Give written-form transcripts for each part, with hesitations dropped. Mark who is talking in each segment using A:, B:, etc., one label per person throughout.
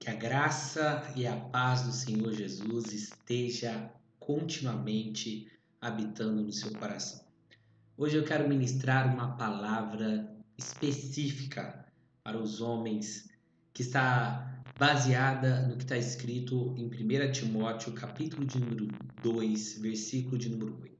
A: Que a graça e a paz do Senhor Jesus esteja continuamente habitando no seu coração. Hoje eu quero ministrar uma palavra específica para os homens que está baseada no que está escrito em 1 Timóteo, capítulo de número 2, versículo de número 8.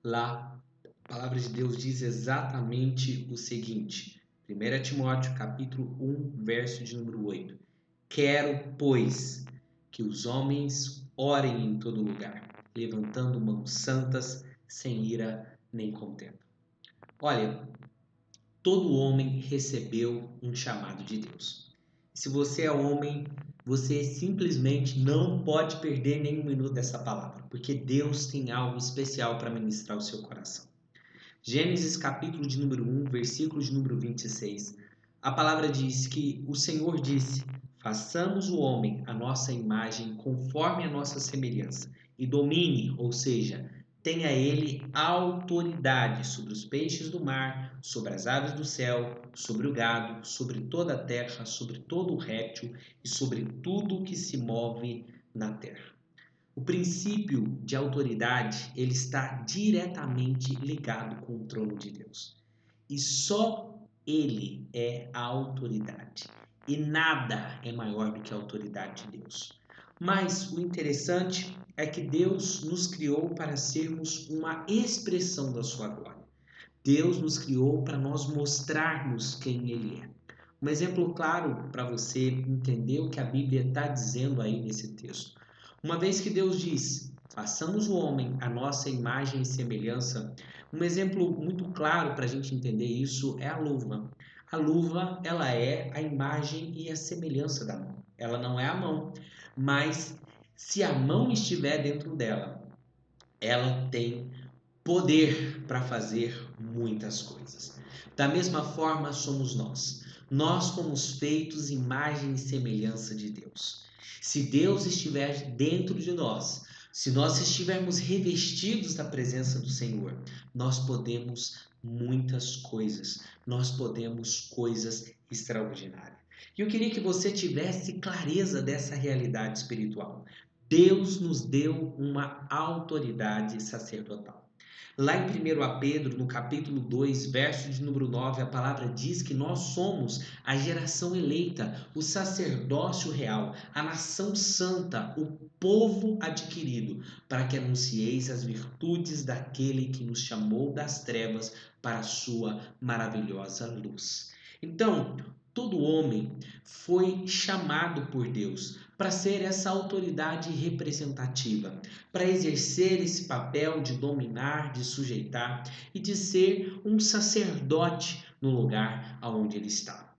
A: Lá, a palavra de Deus diz exatamente o seguinte: 1 Timóteo, capítulo 1, verso de número 8. Quero, pois, que os homens orem em todo lugar, levantando mãos santas, sem ira nem contenda. Olha, todo homem recebeu um chamado de Deus. Se você é homem, você simplesmente não pode perder nenhum minuto dessa palavra, porque Deus tem algo especial para ministrar o seu coração. Gênesis capítulo de número 1, versículo de número 26. A palavra diz que o Senhor disse: façamos o homem à nossa imagem, conforme a nossa semelhança, e domine, ou seja, tenha ele autoridade sobre os peixes do mar, sobre as aves do céu, sobre o gado, sobre toda a terra, sobre todo o réptil e sobre tudo que se move na terra. O princípio de autoridade, ele está diretamente ligado com o trono de Deus. E só ele é a autoridade. E nada é maior do que a autoridade de Deus. Mas o interessante é que Deus nos criou para sermos uma expressão da sua glória. Deus nos criou para nós mostrarmos quem ele é. Um exemplo claro para você entender o que a Bíblia está dizendo aí nesse texto. Uma vez que Deus diz: façamos o homem à nossa imagem e semelhança, um exemplo muito claro para a gente entender isso é a luva. A luva, ela é a imagem e a semelhança da mão. Ela não é a mão, mas se a mão estiver dentro dela, ela tem poder para fazer muitas coisas. Da mesma forma somos nós. Nós fomos feitos imagem e semelhança de Deus. Se Deus estiver dentro de nós, se nós estivermos revestidos da presença do Senhor, nós podemos muitas coisas. Nós podemos coisas extraordinárias. E eu queria que você tivesse clareza dessa realidade espiritual. Deus nos deu uma autoridade sacerdotal. Lá em 1 Pedro, no capítulo 2, verso de número 9, a palavra diz que nós somos a geração eleita, o sacerdócio real, a nação santa, o povo adquirido, para que anuncieis as virtudes daquele que nos chamou das trevas para a sua maravilhosa luz. Então, todo homem foi chamado por Deus para ser essa autoridade representativa, para exercer esse papel de dominar, de sujeitar e de ser um sacerdote no lugar aonde ele está.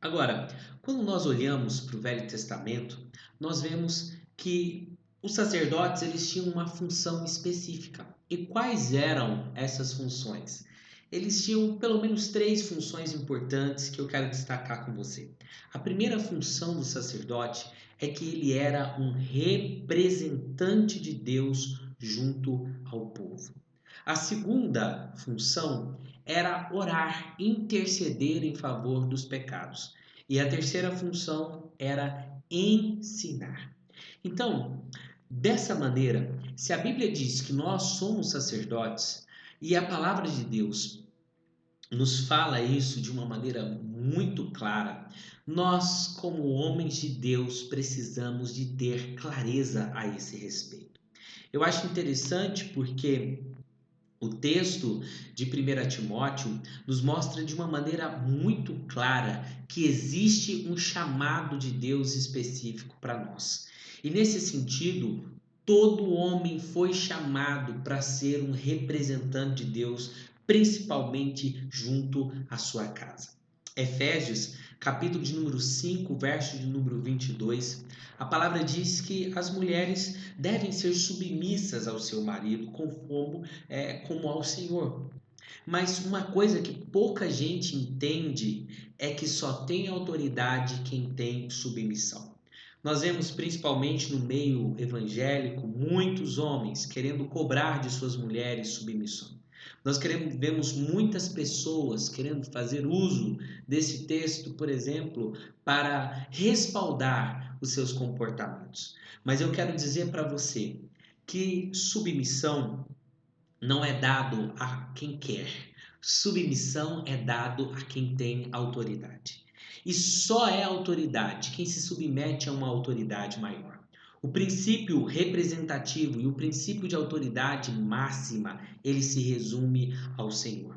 A: Agora, quando nós olhamos para o Velho Testamento, nós vemos que os sacerdotes eles tinham uma função específica. E quais eram essas funções? Eles tinham pelo menos 3 funções importantes que eu quero destacar com você. A primeira função do sacerdote é que ele era um representante de Deus junto ao povo. A segunda função era orar, interceder em favor dos pecados. E a terceira função era ensinar. Então, dessa maneira, se a Bíblia diz que nós somos sacerdotes e a palavra de Deus nos fala isso de uma maneira muito clara, nós, como homens de Deus, precisamos de ter clareza a esse respeito. Eu acho interessante porque o texto de 1 Timóteo nos mostra de uma maneira muito clara que existe um chamado de Deus específico para nós. E nesse sentido, todo homem foi chamado para ser um representante de Deus, principalmente junto à sua casa. Efésios, capítulo de número 5, verso de número 22, a palavra diz que as mulheres devem ser submissas ao seu marido como ao Senhor. Mas uma coisa que pouca gente entende é que só tem autoridade quem tem submissão. Nós vemos principalmente no meio evangélico muitos homens querendo cobrar de suas mulheres submissão. Vemos muitas pessoas querendo fazer uso desse texto, por exemplo, para respaldar os seus comportamentos. Mas eu quero dizer para você que submissão não é dado a quem quer. Submissão é dado a quem tem autoridade. E só é autoridade quem se submete a uma autoridade maior. O princípio representativo e o princípio de autoridade máxima, ele se resume ao Senhor.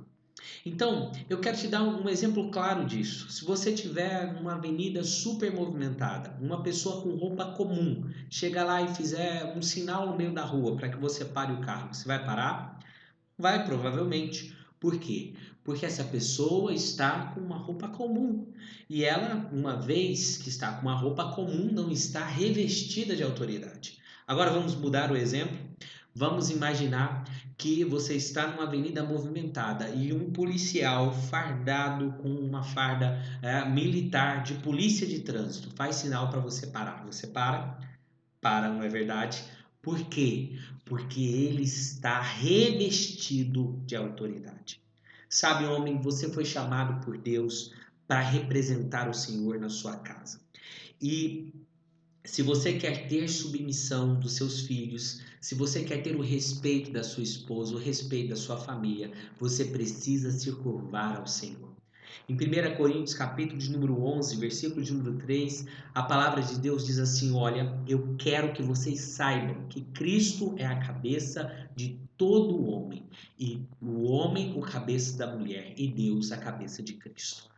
A: Então, eu quero te dar um exemplo claro disso. Se você tiver numa avenida super movimentada, uma pessoa com roupa comum chega lá e fizer um sinal no meio da rua para que você pare o carro, você vai parar? Vai, provavelmente. Por quê? Porque essa pessoa está com uma roupa comum. E ela, uma vez que está com uma roupa comum, não está revestida de autoridade. Agora vamos mudar o exemplo. Vamos imaginar que você está numa avenida movimentada e um policial fardado com uma farda militar de polícia de trânsito faz sinal para você parar. Você para? Para, não é verdade? Por quê? Porque ele está revestido de autoridade. Sabe, homem, você foi chamado por Deus para representar o Senhor na sua casa. E se você quer ter submissão dos seus filhos, se você quer ter o respeito da sua esposa, o respeito da sua família, você precisa se curvar ao Senhor. Em 1 Coríntios, capítulo de número 11, versículo de número 3, a palavra de Deus diz assim: olha, eu quero que vocês saibam que Cristo é a cabeça de todo o homem, e o homem o cabeça da mulher, e Deus a cabeça de Cristo.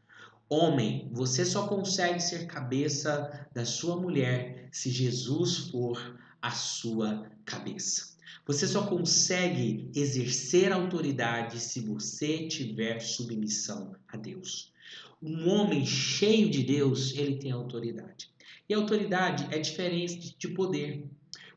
A: Homem, você só consegue ser cabeça da sua mulher se Jesus for a sua cabeça. Você só consegue exercer autoridade se você tiver submissão a Deus. Um homem cheio de Deus, ele tem autoridade. E autoridade é diferente de poder,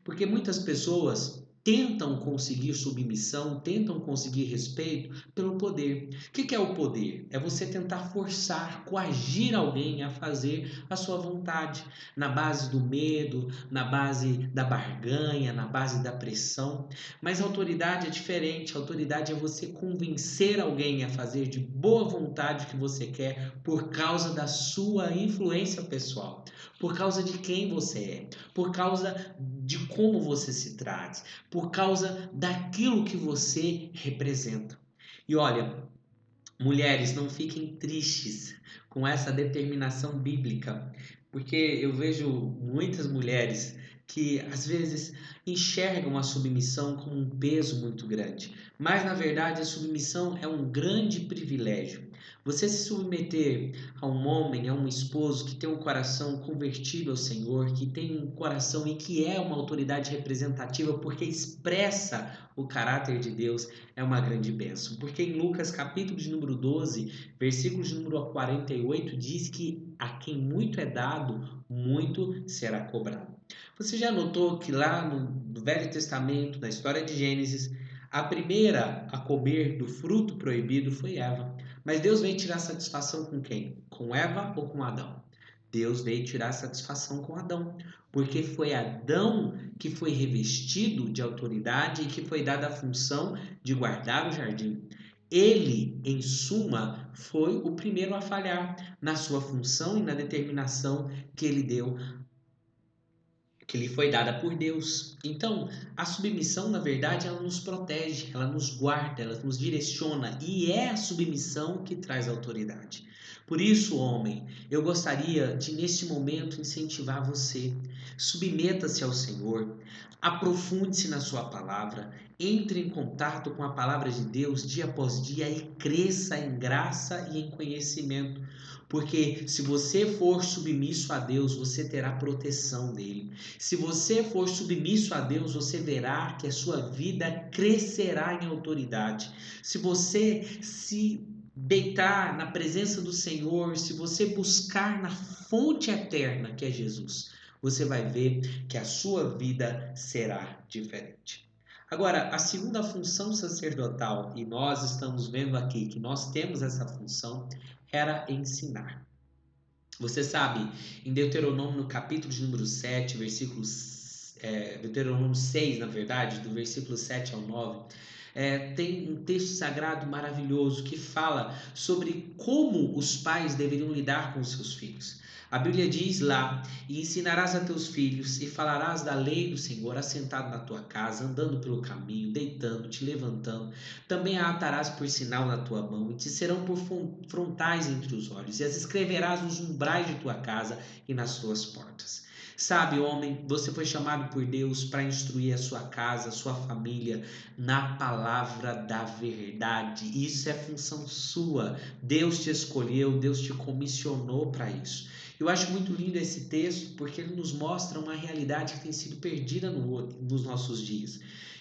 A: porque muitas pessoas tentam conseguir submissão, tentam conseguir respeito pelo poder. O que é o poder? É você tentar forçar, coagir alguém a fazer a sua vontade, na base do medo, na base da barganha, na base da pressão. Mas a autoridade é diferente. A autoridade é você convencer alguém a fazer de boa vontade o que você quer por causa da sua influência pessoal, por causa de quem você é, por causa de como você se traz, por causa daquilo que você representa. E olha, mulheres, não fiquem tristes com essa determinação bíblica, porque eu vejo muitas mulheres que às vezes enxergam a submissão como um peso muito grande, mas na verdade a submissão é um grande privilégio. Você se submeter a um homem, a um esposo que tem um coração convertido ao Senhor, que tem um coração e que é uma autoridade representativa porque expressa o caráter de Deus, é uma grande bênção. Porque em Lucas capítulo de número 12, versículo de número 48, diz que a quem muito é dado, muito será cobrado. Você já notou que lá no Velho Testamento, na história de Gênesis, a primeira a comer do fruto proibido foi Eva. Mas Deus veio tirar satisfação com quem? Com Eva ou com Adão? Deus veio tirar satisfação com Adão, porque foi Adão que foi revestido de autoridade e que foi dada a função de guardar o jardim. Ele, em suma, foi o primeiro a falhar na sua função e na determinação que ele deu, que lhe foi dada por Deus. Então, a submissão, na verdade, ela nos protege, ela nos guarda, ela nos direciona, e é a submissão que traz autoridade. Por isso, homem, eu gostaria de, neste momento, incentivar você. Submeta-se ao Senhor, aprofunde-se na sua palavra, entre em contato com a palavra de Deus dia após dia e cresça em graça e em conhecimento. Porque se você for submisso a Deus, você terá proteção dele. Se você for submisso a Deus, você verá que a sua vida crescerá em autoridade. Se você se deitar na presença do Senhor, se você buscar na fonte eterna que é Jesus, você vai ver que a sua vida será diferente. Agora, a segunda função sacerdotal, e nós estamos vendo aqui que nós temos essa função, era ensinar. Você sabe, em Deuteronômio, no capítulo de número 7, Deuteronômio 6, na verdade, do versículo 7 ao 9, Tem um texto sagrado maravilhoso que fala sobre como os pais deveriam lidar com os seus filhos. A Bíblia diz lá: e ensinarás a teus filhos, e falarás da lei do Senhor, assentado na tua casa, andando pelo caminho, deitando, te levantando. Também a atarás por sinal na tua mão, e te serão por frontais entre os olhos, e as escreverás nos umbrais de tua casa e nas tuas portas. Sabe, homem, você foi chamado por Deus para instruir a sua casa, a sua família, na palavra da verdade. Isso é função sua. Deus te escolheu, Deus te comissionou para isso. Eu acho muito lindo esse texto porque ele nos mostra uma realidade que tem sido perdida nos nossos dias.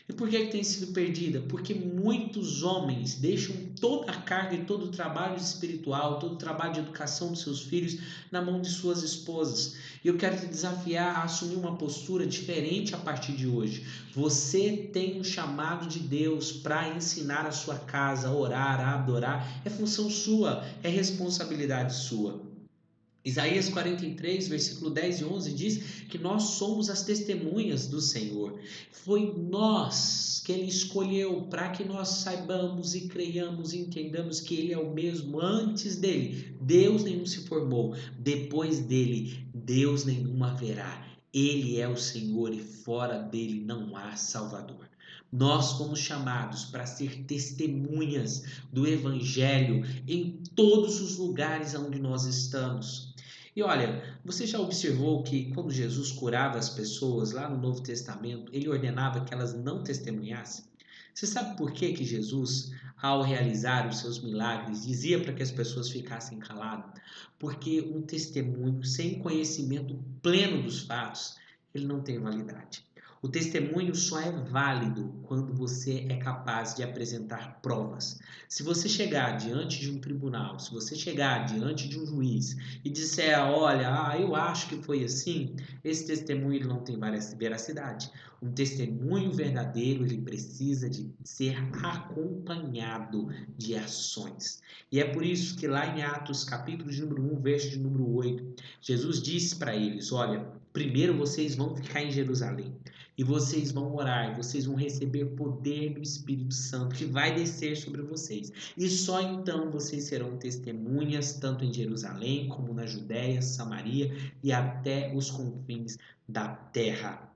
A: E por que tem sido perdida? Porque muitos homens deixam toda a carga e todo o trabalho espiritual, todo o trabalho de educação dos seus filhos na mão de suas esposas. E eu quero te desafiar a assumir uma postura diferente a partir de hoje. Você tem um chamado de Deus para ensinar a sua casa a orar, a adorar. É função sua, é responsabilidade sua. Isaías 43, versículo 10 e 11 diz que nós somos as testemunhas do Senhor. Foi nós que Ele escolheu para que nós saibamos e creiamos e entendamos que Ele é o mesmo. Antes dele, Deus nenhum se formou. Depois dele, Deus nenhum haverá. Ele é o Senhor e fora dele não há Salvador. Nós fomos chamados para ser testemunhas do Evangelho em todos os lugares onde nós estamos. E olha, você já observou que quando Jesus curava as pessoas lá no Novo Testamento, ele ordenava que elas não testemunhassem? Você sabe por que Jesus, ao realizar os seus milagres, dizia para que as pessoas ficassem caladas? Porque um testemunho sem conhecimento pleno dos fatos, ele não tem validade. O testemunho só é válido quando você é capaz de apresentar provas. Se você chegar diante de um tribunal, se você chegar diante de um juiz e disser, olha, eu acho que foi assim, esse testemunho não tem veracidade. Um testemunho verdadeiro, ele precisa de ser acompanhado de ações. E é por isso que lá em Atos, capítulo de número 1, verso de número 8, Jesus disse para eles, olha, primeiro vocês vão ficar em Jerusalém. E vocês vão orar, e vocês vão receber poder do Espírito Santo que vai descer sobre vocês. E só então vocês serão testemunhas, tanto em Jerusalém, como na Judéia, Samaria e até os confins da terra.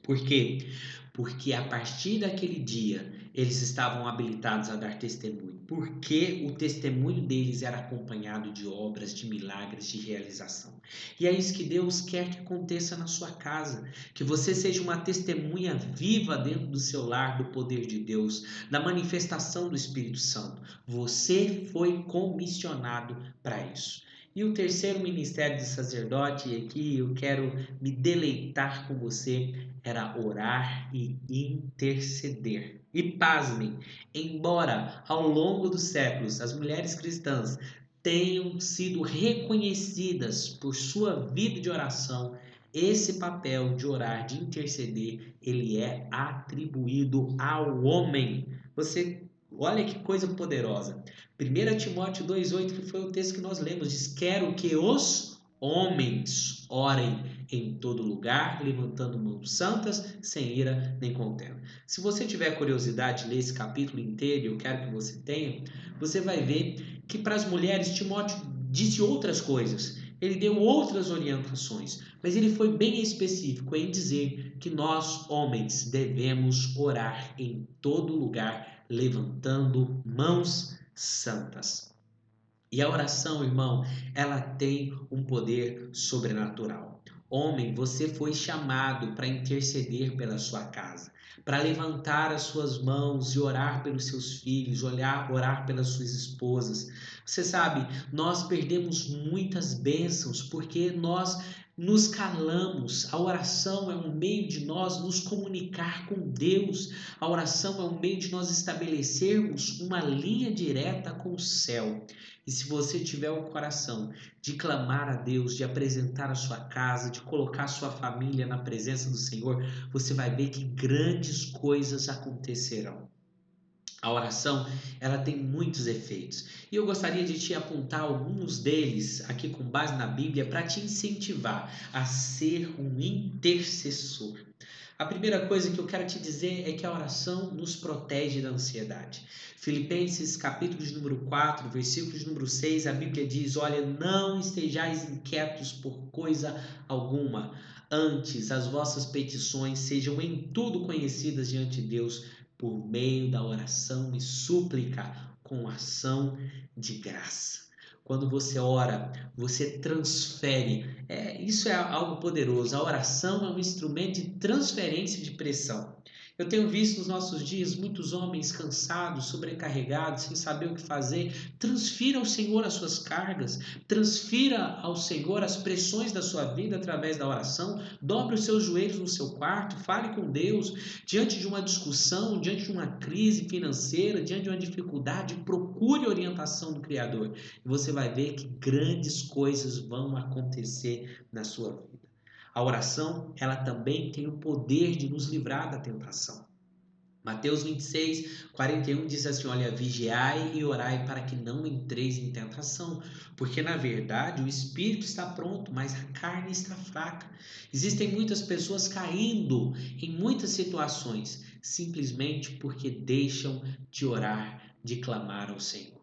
A: Por quê? Porque a partir daquele dia eles estavam habilitados a dar testemunho. Porque o testemunho deles era acompanhado de obras, de milagres, de realização. E é isso que Deus quer que aconteça na sua casa. Que você seja uma testemunha viva dentro do seu lar do poder de Deus, da manifestação do Espírito Santo. Você foi comissionado para isso. E o terceiro ministério de sacerdote, e aqui eu quero me deleitar com você, era orar e interceder. E pasmem, embora ao longo dos séculos as mulheres cristãs tenham sido reconhecidas por sua vida de oração, esse papel de orar, de interceder, ele é atribuído ao homem. Você olha que coisa poderosa. 1 Timóteo 2,8, que foi o texto que nós lemos, diz: quero que os homens orem em todo lugar, levantando mãos santas, sem ira nem contenda. Se você tiver curiosidade de ler esse capítulo inteiro, eu quero que você tenha, você vai ver que para as mulheres Timóteo disse outras coisas. Ele deu outras orientações, mas ele foi bem específico em dizer que nós, homens, devemos orar em todo lugar, levantando mãos santas. E a oração, irmão, ela tem um poder sobrenatural. Homem, você foi chamado para interceder pela sua casa, para levantar as suas mãos e orar pelos seus filhos, orar pelas suas esposas. Você sabe, nós perdemos muitas bênçãos porque nós nos calamos. A oração é um meio de nós nos comunicar com Deus. A oração é um meio de nós estabelecermos uma linha direta com o céu. E se você tiver o coração de clamar a Deus, de apresentar a sua casa, de colocar a sua família na presença do Senhor, você vai ver que grandes coisas acontecerão. A oração, ela tem muitos efeitos. E eu gostaria de te apontar alguns deles aqui com base na Bíblia para te incentivar a ser um intercessor. A primeira coisa que eu quero te dizer é que a oração nos protege da ansiedade. Filipenses capítulo de número 4, versículo de número 6, a Bíblia diz: olha, não estejais inquietos por coisa alguma, antes as vossas petições sejam em tudo conhecidas diante de Deus por meio da oração e súplica com ação de graça. Quando você ora, você transfere. Isso é algo poderoso. A oração é um instrumento de transferência de pressão. Eu tenho visto nos nossos dias muitos homens cansados, sobrecarregados, sem saber o que fazer. Transfira ao Senhor as suas cargas, transfira ao Senhor as pressões da sua vida através da oração. Dobre os seus joelhos no seu quarto, fale com Deus. Diante de uma discussão, diante de uma crise financeira, diante de uma dificuldade, procure a orientação do Criador. E você vai ver que grandes coisas vão acontecer na sua vida. A oração, ela também tem o poder de nos livrar da tentação. Mateus 26, 41 diz assim: olha, vigiai e orai para que não entreis em tentação, porque na verdade o espírito está pronto, mas a carne está fraca. Existem muitas pessoas caindo em muitas situações, simplesmente porque deixam de orar, de clamar ao Senhor.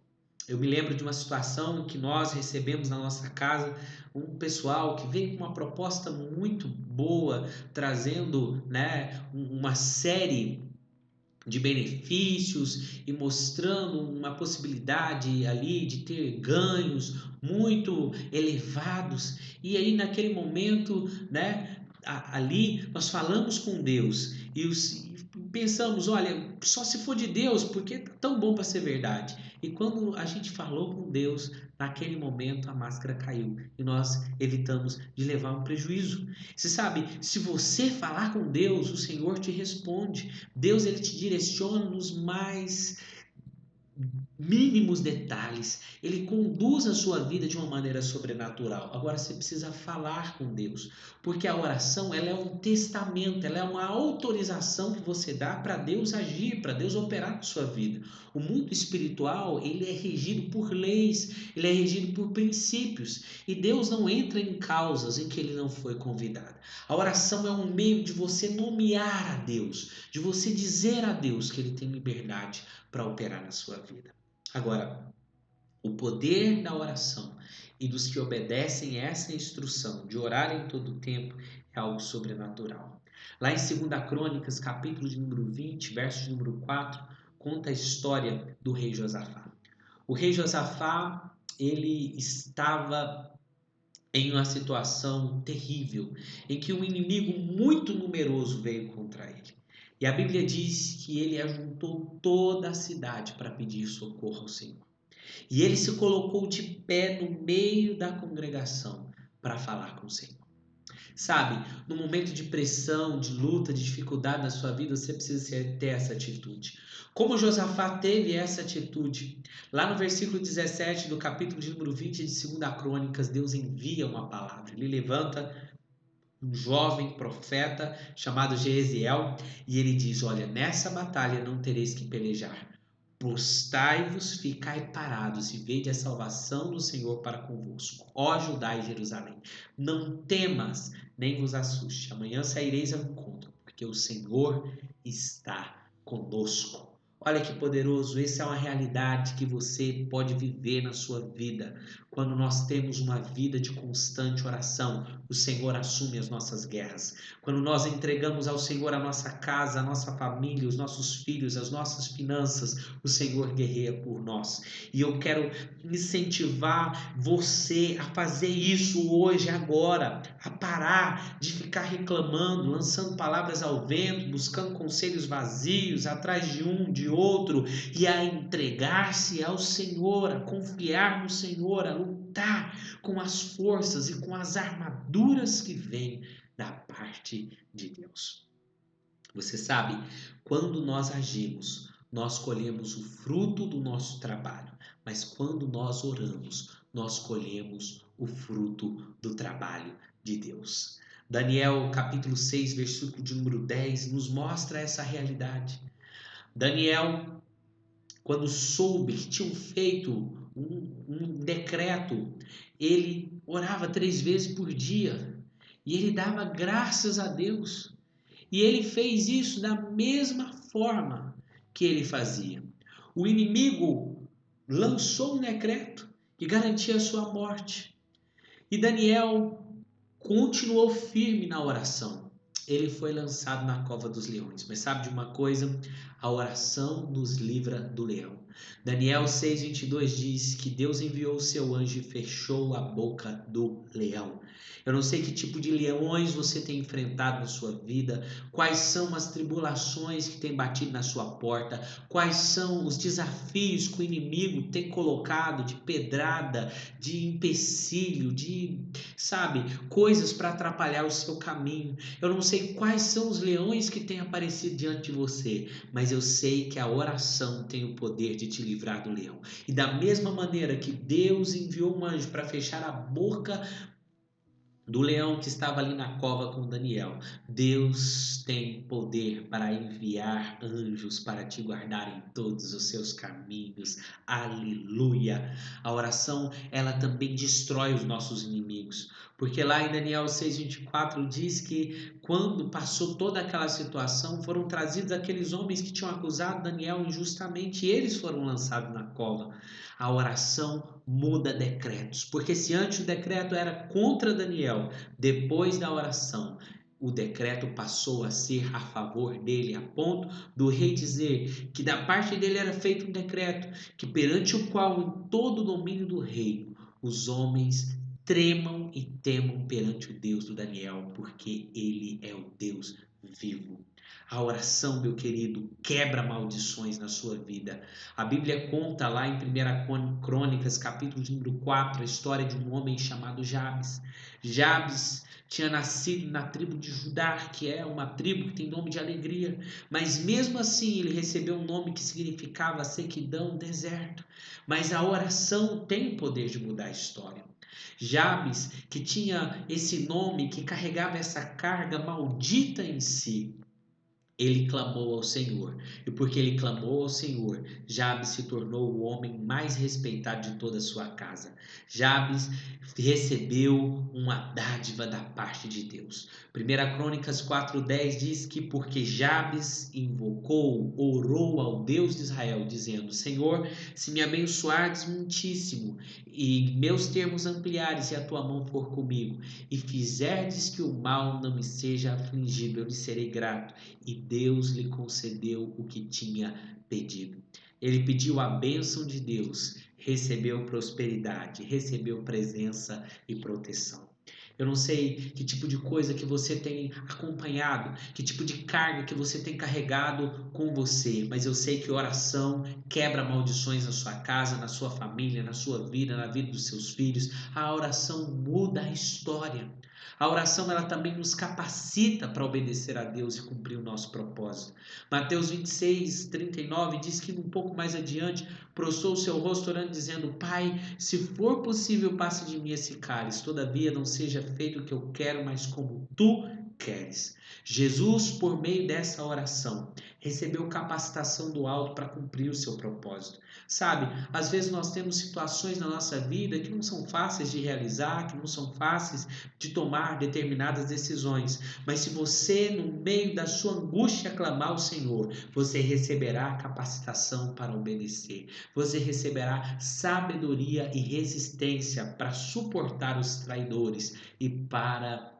A: Eu me lembro de uma situação que nós recebemos na nossa casa um pessoal que veio com uma proposta muito boa, trazendo, né, uma série de benefícios e mostrando uma possibilidade ali de ter ganhos muito elevados. E aí naquele momento, né, ali nós falamos com Deus e pensamos, olha, só se for de Deus, porque tá tão bom para ser verdade. E quando a gente falou com Deus, naquele momento a máscara caiu e nós evitamos de levar um prejuízo. Você sabe, se você falar com Deus, o Senhor te responde. Deus, ele te direciona nos mais mínimos detalhes. Ele conduz a sua vida de uma maneira sobrenatural. Agora você precisa falar com Deus, porque a oração, ela é um testamento, ela é uma autorização que você dá para Deus agir, para Deus operar na sua vida. O mundo espiritual, ele é regido por leis, ele é regido por princípios, e Deus não entra em causas em que ele não foi convidado. A oração é um meio de você nomear a Deus, de você dizer a Deus que ele tem liberdade para operar na sua vida. Agora, o poder da oração e dos que obedecem a essa instrução de orar em todo o tempo é algo sobrenatural. Lá em 2 Crônicas, capítulo de número 20, verso de número 4, conta a história do rei Josafá. O rei Josafá, ele estava em uma situação terrível, em que um inimigo muito numeroso veio contra ele. E a Bíblia diz que ele ajuntou toda a cidade para pedir socorro ao Senhor. E ele se colocou de pé no meio da congregação para falar com o Senhor. Sabe, no momento de pressão, de luta, de dificuldade na sua vida, você precisa ter essa atitude. Como Josafá teve essa atitude? Lá no versículo 17 do capítulo de número 20 de 2 Crônicas, Deus envia uma palavra. Ele levanta um jovem profeta chamado Jeziel e ele diz: olha, nessa batalha não tereis que pelejar. Postai-vos, ficai parados e vede a salvação do Senhor para convosco. Ó Judá e Jerusalém, não temas, nem vos assuste. Amanhã saireis ao encontro, porque o Senhor está conosco. Olha que poderoso, essa é uma realidade que você pode viver na sua vida. Quando nós temos uma vida de constante oração, o Senhor assume as nossas guerras. Quando nós entregamos ao Senhor a nossa casa, a nossa família, os nossos filhos, as nossas finanças, o Senhor guerreia por nós. E eu quero incentivar você a fazer isso hoje, agora, a parar de ficar reclamando, lançando palavras ao vento, buscando conselhos vazios, atrás de um, de outro, e a entregar-se ao Senhor, a confiar no Senhor, a lutar com as forças e com as armaduras que vêm da parte de Deus. Você sabe, quando nós agimos, nós colhemos o fruto do nosso trabalho, mas quando nós oramos, nós colhemos o fruto do trabalho de Deus. Daniel, capítulo 6, versículo de número 10, nos mostra essa realidade. Daniel, quando soube que tinham feito um decreto, ele orava 3 vezes por dia e ele dava graças a Deus. E ele fez isso da mesma forma que ele fazia. O inimigo lançou um decreto que garantia a sua morte. E Daniel continuou firme na oração. Ele foi lançado na cova dos leões. Mas sabe de uma coisa? A oração nos livra do leão. Daniel 6:22 diz que Deus enviou o seu anjo e fechou a boca do leão. Eu não sei que tipo de leões você tem enfrentado na sua vida, quais são as tribulações que têm batido na sua porta, quais são os desafios que o inimigo tem colocado de pedrada, de empecilho, sabe, coisas para atrapalhar o seu caminho. Eu não sei quais são os leões que têm aparecido diante de você, mas eu sei que a oração tem o poder de te livrar do leão. E da mesma maneira que Deus enviou um anjo para fechar a boca do leão que estava ali na cova com Daniel, Deus tem poder para enviar anjos para te guardar em todos os seus caminhos. Aleluia! A oração, ela também destrói os nossos inimigos, porque lá em Daniel 6:24 diz que quando passou toda aquela situação, foram trazidos aqueles homens que tinham acusado Daniel injustamente e eles foram lançados na cova. A oração muda decretos, porque se antes o decreto era contra Daniel, depois da oração o decreto passou a ser a favor dele, a ponto do rei dizer que da parte dele era feito um decreto que perante o qual em todo o domínio do reino os homens tremam e temam perante o Deus do Daniel, porque ele é o Deus vivo. A oração, meu querido, quebra maldições na sua vida. A Bíblia conta lá em 1 Crônicas, capítulo número 4, a história de um homem chamado Jabes. Jabes tinha nascido na tribo de Judá, que é uma tribo que tem nome de alegria, mas mesmo assim ele recebeu um nome que significava sequidão, deserto. Mas a oração tem o poder de mudar a história. Jabes, que tinha esse nome, que carregava essa carga maldita em si, ele clamou ao Senhor, e porque ele clamou ao Senhor, Jabes se tornou o homem mais respeitado de toda a sua casa. Jabes recebeu uma dádiva da parte de Deus. 1 Crônicas 4:10 diz que porque Jabes invocou, orou ao Deus de Israel, dizendo: Senhor, se me abençoares muitíssimo, e meus termos ampliares, e a tua mão for comigo, e fizerdes que o mal não me seja afligido, eu lhe serei grato. E Deus lhe concedeu o que tinha pedido. Ele pediu a bênção de Deus, recebeu prosperidade, recebeu presença e proteção. Eu não sei que tipo de coisa que você tem acompanhado, que tipo de carga que você tem carregado com você, mas eu sei que oração quebra maldições na sua casa, na sua família, na sua vida, na vida dos seus filhos. A oração muda a história. A oração, ela também nos capacita para obedecer a Deus e cumprir o nosso propósito. Mateus 26:39 diz que um pouco mais adiante prostrou o seu rosto orando, dizendo: Pai, se for possível, passe de mim esse cálice, todavia não seja feito o que eu quero, mas como tu queres. Jesus, por meio dessa oração, recebeu capacitação do alto para cumprir o seu propósito. Sabe, às vezes nós temos situações na nossa vida que não são fáceis de realizar, que não são fáceis de tomar determinadas decisões, mas se você, no meio da sua angústia, clamar ao Senhor, você receberá capacitação para obedecer, você receberá sabedoria e resistência para suportar os traidores e para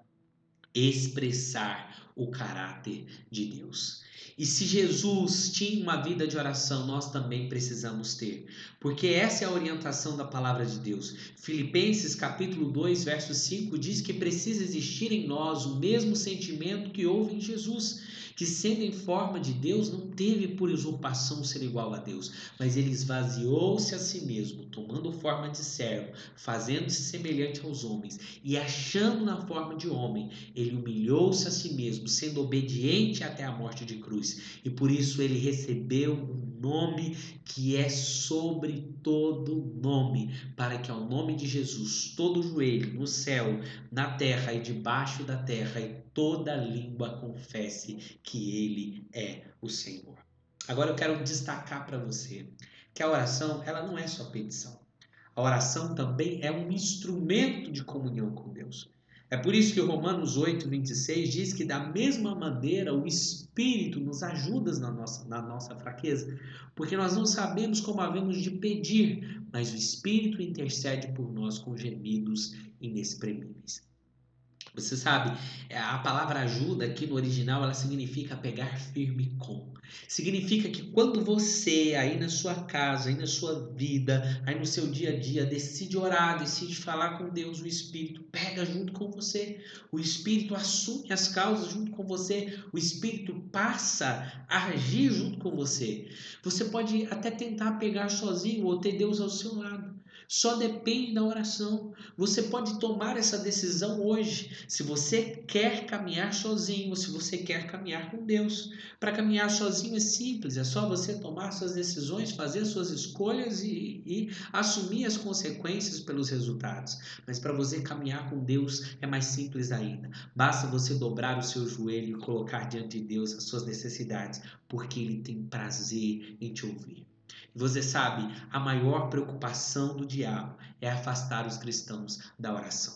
A: expressar o caráter de Deus. E se Jesus tinha uma vida de oração, nós também precisamos ter, porque essa é a orientação da palavra de Deus. Filipenses capítulo 2, verso 5 diz que precisa existir em nós o mesmo sentimento que houve em Jesus, que sendo em forma de Deus, não teve por usurpação ser igual a Deus, mas ele esvaziou-se a si mesmo, tomando forma de servo, fazendo-se semelhante aos homens, e achando na forma de homem, ele humilhou-se a si mesmo, sendo obediente até a morte de cruz. E por isso ele recebeu um nome que é sobre todo nome, para que ao nome de Jesus todo joelho no céu, na terra e debaixo da terra e toda língua confesse que ele é o Senhor. Agora eu quero destacar para você que a oração, ela não é só petição. A oração também é um instrumento de comunhão com Deus. É por isso que Romanos 8:26 diz que da mesma maneira o Espírito nos ajuda na nossa fraqueza, porque nós não sabemos como havemos de pedir, mas o Espírito intercede por nós com gemidos inexprimíveis. Você sabe, a palavra ajuda aqui no original, ela significa pegar firme com. Significa que quando você, aí na sua casa, aí na sua vida, aí no seu dia a dia, decide orar, decide falar com Deus, o Espírito pega junto com você. O Espírito assume as causas junto com você. O Espírito passa a agir junto com você. Você pode até tentar pegar sozinho ou ter Deus ao seu lado. Só depende da oração. Você pode tomar essa decisão hoje, se você quer caminhar sozinho ou se você quer caminhar com Deus. Para caminhar sozinho é simples, é só você tomar suas decisões, fazer suas escolhas e assumir as consequências pelos resultados. Mas para você caminhar com Deus é mais simples ainda. Basta você dobrar o seu joelho e colocar diante de Deus as suas necessidades, porque Ele tem prazer em te ouvir. E você sabe, a maior preocupação do diabo é afastar os cristãos da oração.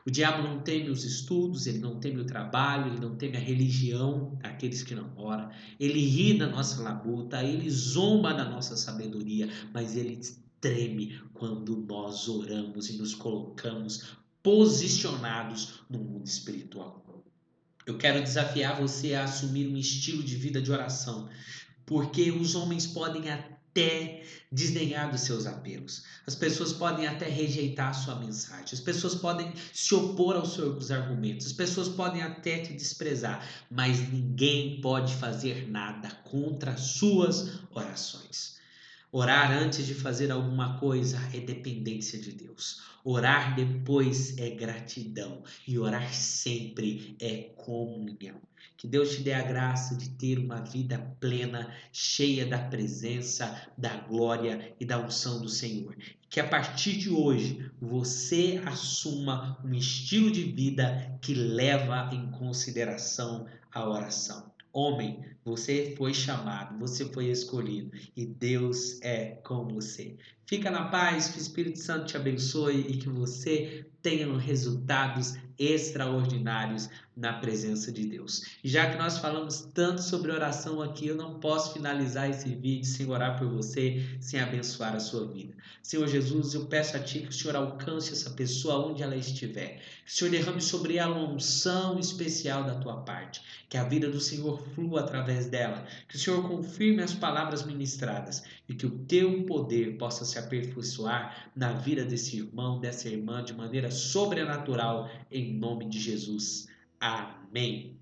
A: O diabo não teme os estudos, ele não teme o trabalho, ele não teme a religião daqueles que não oram. Ele ri da nossa labuta, ele zomba da nossa sabedoria, mas ele treme quando nós oramos e nos colocamos posicionados no mundo espiritual. Eu quero desafiar você a assumir um estilo de vida de oração, porque os homens podem até desdenhar dos seus apelos. As pessoas podem até rejeitar a sua mensagem. As pessoas podem se opor aos seus argumentos. As pessoas podem até te desprezar, mas ninguém pode fazer nada contra as suas orações. Orar antes de fazer alguma coisa é dependência de Deus. Orar depois é gratidão. E orar sempre é comunhão. Que Deus te dê a graça de ter uma vida plena, cheia da presença, da glória e da unção do Senhor. Que a partir de hoje você assuma um estilo de vida que leva em consideração a oração. Homem, você foi chamado, você foi escolhido e Deus é com você. Fica na paz, que o Espírito Santo te abençoe e que você tenha resultados extraordinários na presença de Deus. E já que nós falamos tanto sobre oração aqui, eu não posso finalizar esse vídeo sem orar por você, sem abençoar a sua vida. Senhor Jesus, eu peço a Ti que o Senhor alcance essa pessoa onde ela estiver. Que o Senhor derrame sobre ela uma unção especial da Tua parte. Que a vida do Senhor flua através dela. Que o Senhor confirme as palavras ministradas e que o Teu poder possa se aperfeiçoar na vida desse irmão, dessa irmã, de maneira sobrenatural, em nome de Jesus. Amém.